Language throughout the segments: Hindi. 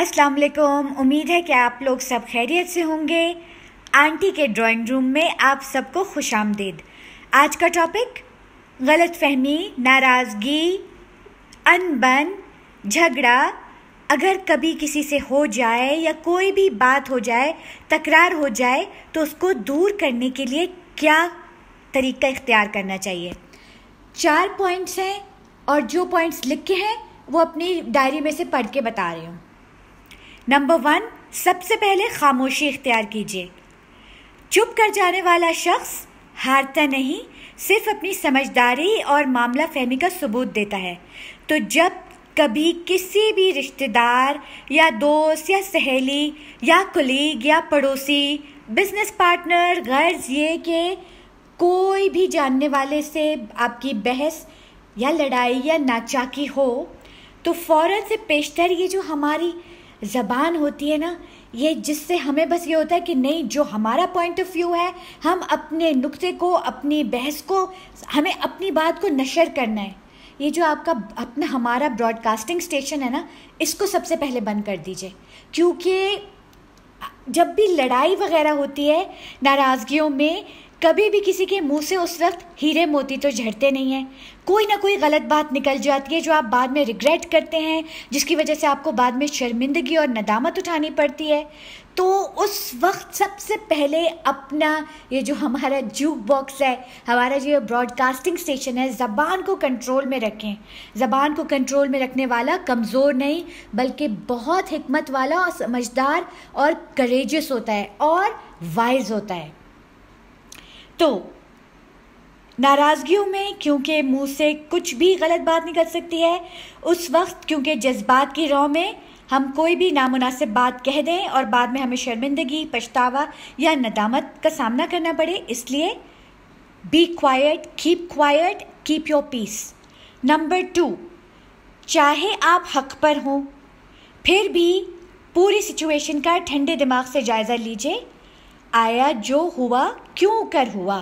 अस्सलाम वालेकुम। उम्मीद है कि आप लोग सब खैरियत से होंगे। आंटी के ड्राइंग रूम में आप सबको खुशामदीद। आज का टॉपिक गलत फहमी, नाराज़गी, अनबन, झगड़ा अगर कभी किसी से हो जाए या कोई भी बात हो जाए, तकरार हो जाए, तो उसको दूर करने के लिए क्या तरीका इख्तियार करना चाहिए। 4 पॉइंट्स हैं और जो पॉइंट्स लिख के हैं वो अपनी डायरी में से पढ़ के बता रही हूँ। नंबर 1, सबसे पहले खामोशी इख्तियार कीजिए। चुप कर जाने वाला शख्स हारता नहीं, सिर्फ अपनी समझदारी और मामला फहमी का सबूत देता है। तो जब कभी किसी भी रिश्तेदार या दोस्त या सहेली या कुलीग या पड़ोसी, बिजनेस पार्टनर, गर्ज ये कि कोई भी जानने वाले से आपकी बहस या लड़ाई या नाचाकी हो, तो फ़ौरन से पेशतर ये जो हमारी ज़बान होती है ना, ये जिससे हमें बस ये होता है कि नहीं, जो हमारा पॉइंट ऑफ व्यू है, हम अपने नुक्ते को, अपनी बहस को, हमें अपनी बात को नशर करना है। ये जो आपका अपना हमारा ब्रॉडकास्टिंग स्टेशन है ना, इसको सबसे पहले बंद कर दीजिए। क्योंकि जब भी लड़ाई वगैरह होती है, नाराज़गियों में, कभी भी किसी के मुंह से उस वक्त हीरे मोती तो झड़ते नहीं हैं। कोई ना कोई गलत बात निकल जाती है जो आप बाद में रिग्रेट करते हैं, जिसकी वजह से आपको बाद में शर्मिंदगी और नदामत उठानी पड़ती है। तो उस वक्त सबसे पहले अपना ये जो हमारा जूक बॉक्स है, हमारा जो ब्रॉडकास्टिंग स्टेशन है, ज़बान को कंट्रोल में रखें। ज़बान को कंट्रोल में रखने वाला कमज़ोर नहीं, बल्कि बहुत हिकमत वाला और समझदार और करेजियस होता है और वाइज होता है। तो नाराज़गियों में क्योंकि मुंह से कुछ भी गलत बात निकल सकती है, उस वक्त क्योंकि जज्बात की रौ में हम कोई भी नामुनासिब बात कह दें और बाद में हमें शर्मिंदगी, पछतावा या नदामत का सामना करना पड़े, इसलिए be quiet, keep your peace. Number 2, चाहे आप हक पर हों, फिर भी पूरी सिचुएशन का ठंडे दिमाग से जायज़ा लीजिए। आया जो हुआ क्यों कर हुआ,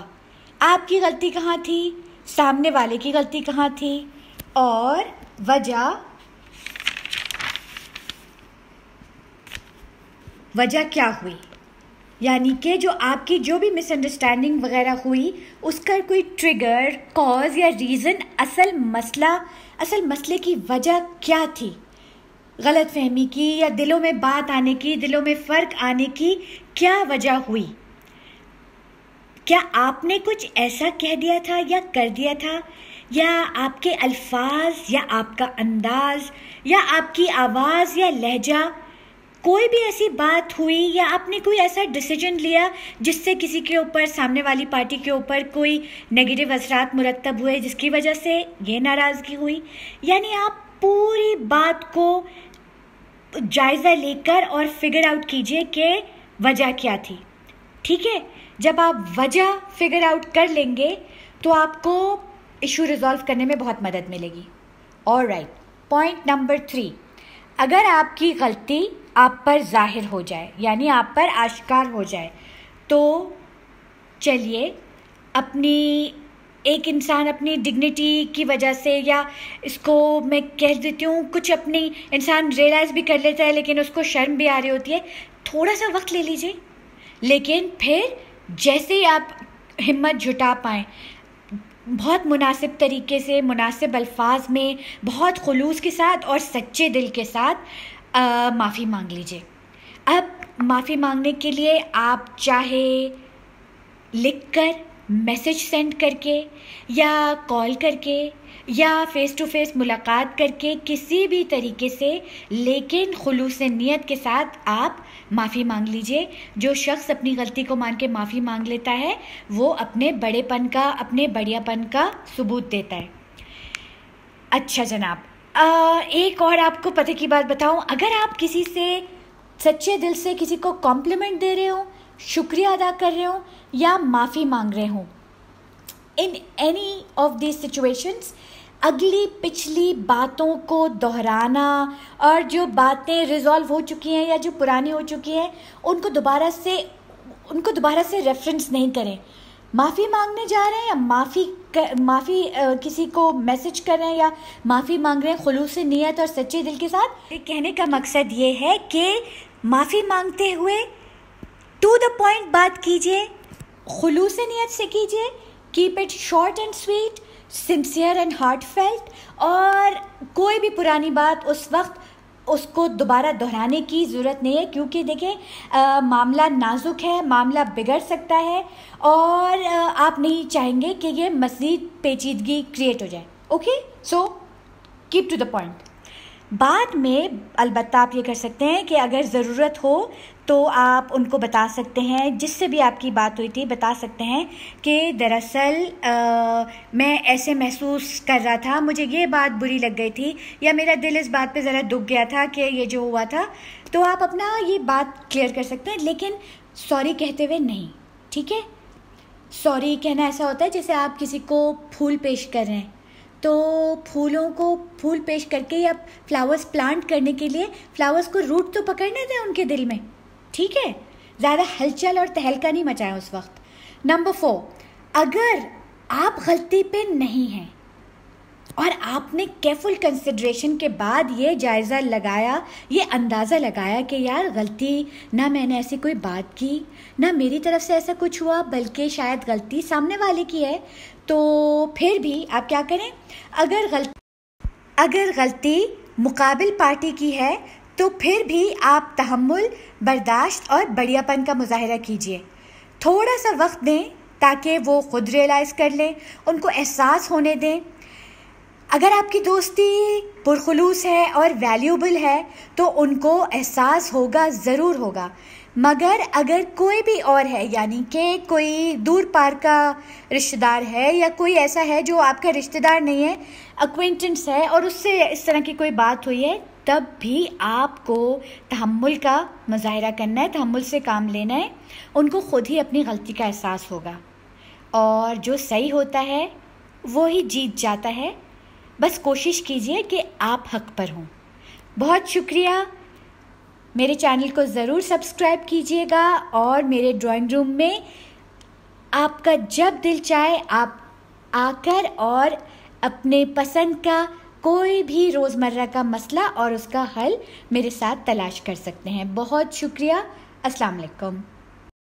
आपकी गलती कहाँ थी, सामने वाले की गलती कहाँ थी, और वजह क्या हुई। यानी कि जो आपकी जो भी मिसअंडरस्टैंडिंग वगैरह हुई, उसका कोई ट्रिगर, कॉज या रीज़न, असल मसले की वजह क्या थी, गलत फहमी की या दिलों में बात आने की, दिलों में फ़र्क आने की क्या वजह हुई। क्या आपने कुछ ऐसा कह दिया था या कर दिया था, या आपके अल्फाज या आपका अंदाज या आपकी आवाज़ या लहजा, कोई भी ऐसी बात हुई, या आपने कोई ऐसा डिसीजन लिया जिससे किसी के ऊपर, सामने वाली पार्टी के ऊपर कोई नेगेटिव असरात मुरत्तब हुए, जिसकी वजह से ये नाराज़गी हुई। यानी आप पूरी बात को जायज़ा लेकर और फिगर आउट कीजिए कि वजह क्या थी। ठीक है, जब आप वजह फिगर आउट कर लेंगे तो आपको इशू रिजॉल्व करने में बहुत मदद मिलेगी। ऑलराइट, पॉइंट नंबर 3, अगर आपकी गलती आप पर जाहिर हो जाए, यानी आप पर आश्कार हो जाए, तो चलिए एक इंसान अपनी डिग्निटी की वजह से, या इसको मैं कह देती हूँ, कुछ अपनी इंसान रियलाइज़ भी कर लेता है लेकिन उसको शर्म भी आ रही होती है, थोड़ा सा वक्त ले लीजिए। लेकिन फिर जैसे ही आप हिम्मत जुटा पाएँ, बहुत मुनासिब तरीके से, मुनासिब अल्फाज में, बहुत खुलूस के साथ और सच्चे दिल के साथ माफ़ी मांग लीजिए। अब माफ़ी मांगने के लिए आप चाहे लिखकर, मैसेज सेंड करके, या कॉल करके, या फ़ेस टू फेस मुलाकात करके, किसी भी तरीके से, लेकिन खुलूस नियत के साथ आप माफ़ी मांग लीजिए। जो शख्स अपनी गलती को मान के माफ़ी मांग लेता है, वो अपने बड़ेपन का, अपने बढ़ियापन का सबूत देता है। अच्छा जनाब, एक और आपको पते की बात बताऊं, अगर आप किसी से सच्चे दिल से किसी को कॉम्प्लीमेंट दे रहे हो, शुक्रिया अदा कर रहे हो, या माफ़ी मांग रहे हो, in any of this situations, अगली पिछली बातों को दोहराना और जो बातें रिजॉल्व हो चुकी हैं या जो पुरानी हो चुकी हैं, उनको दोबारा से रेफरेंस नहीं करें। माफ़ी मांगने जा रहे हैं या माफ़ी किसी को मैसेज कर रहे हैं या माफ़ी मांग रहे हैं खुलूस नीयत और सच्चे दिल के साथ। कहने का मकसद ये है कि माफ़ी मांगते हुए टू द पॉइंट बात कीजिए, खुलूस नीयत से कीजिए, keep it short and sweet, sincere and heartfelt, और कोई भी पुरानी बात उस वक्त उसको दोबारा दोहराने की ज़रूरत नहीं है, क्योंकि देखें मामला नाजुक है, मामला बिगड़ सकता है और आप नहीं चाहेंगे कि ये मज़ीद पेचीदगी क्रिएट हो जाए। Okay, so keep to the point. बाद में अलबत्ता आप ये कर सकते हैं कि अगर ज़रूरत हो तो आप उनको बता सकते हैं, जिससे भी आपकी बात हुई थी बता सकते हैं कि दरअसल मैं ऐसे महसूस कर रहा था, मुझे ये बात बुरी लग गई थी या मेरा दिल इस बात पे ज़रा दुख गया था कि ये जो हुआ था। तो आप अपना ये बात क्लियर कर सकते हैं, लेकिन सॉरी कहते हुए नहीं। ठीक है, सॉरी कहना ऐसा होता है जैसे आप किसी को फूल पेश कर रहे हैं, तो फूलों को फूल पेश करके या फ्लावर्स प्लांट करने के लिए फ्लावर्स को रूट तो पकड़ने दें उनके दिल में। ठीक है, ज़्यादा हलचल और तहलका नहीं मचाएं उस वक्त। नंबर 4, अगर आप गलती पे नहीं हैं और आपने केयरफुल कंसिडरेशन के बाद ये जायज़ा लगाया, ये अंदाज़ा लगाया कि यार गलती ना मैंने ऐसी कोई बात की, ना मेरी तरफ से ऐसा कुछ हुआ, बल्कि शायद गलती सामने वाले की है, तो फिर भी आप क्या करें, अगर गलती मुकाबिल पार्टी की है तो फिर भी आप तहम्मुल, बर्दाश्त और बढ़ियापन का मुजाहिरा कीजिए। थोड़ा सा वक्त दें ताकि वो खुद रियलाइज़ कर लें, उनको एहसास होने दें। अगर आपकी दोस्ती पुरखुलूस है और वैल्यूबल है तो उनको एहसास होगा, ज़रूर होगा। मगर अगर कोई भी और है, यानी कि कोई दूर पार का रिश्तेदार है या कोई ऐसा है जो आपका रिश्तेदार नहीं है, अक्वेंटेंस है, और उससे इस तरह की कोई बात हुई है, तब भी आपको तहम्मुल का मुजाहिरा करना है, तहम्मुल से काम लेना है। उनको खुद ही अपनी गलती का एहसास होगा और जो सही होता है वो ही जीत जाता है। बस कोशिश कीजिए कि आप हक पर हों। बहुत शुक्रिया। मेरे चैनल को ज़रूर सब्सक्राइब कीजिएगा और मेरे ड्राइंग रूम में आपका जब दिल चाहे आप आकर और अपने पसंद का कोई भी रोज़मर्रा का मसला और उसका हल मेरे साथ तलाश कर सकते हैं। बहुत शुक्रिया। अस्सलाम वालेकुम।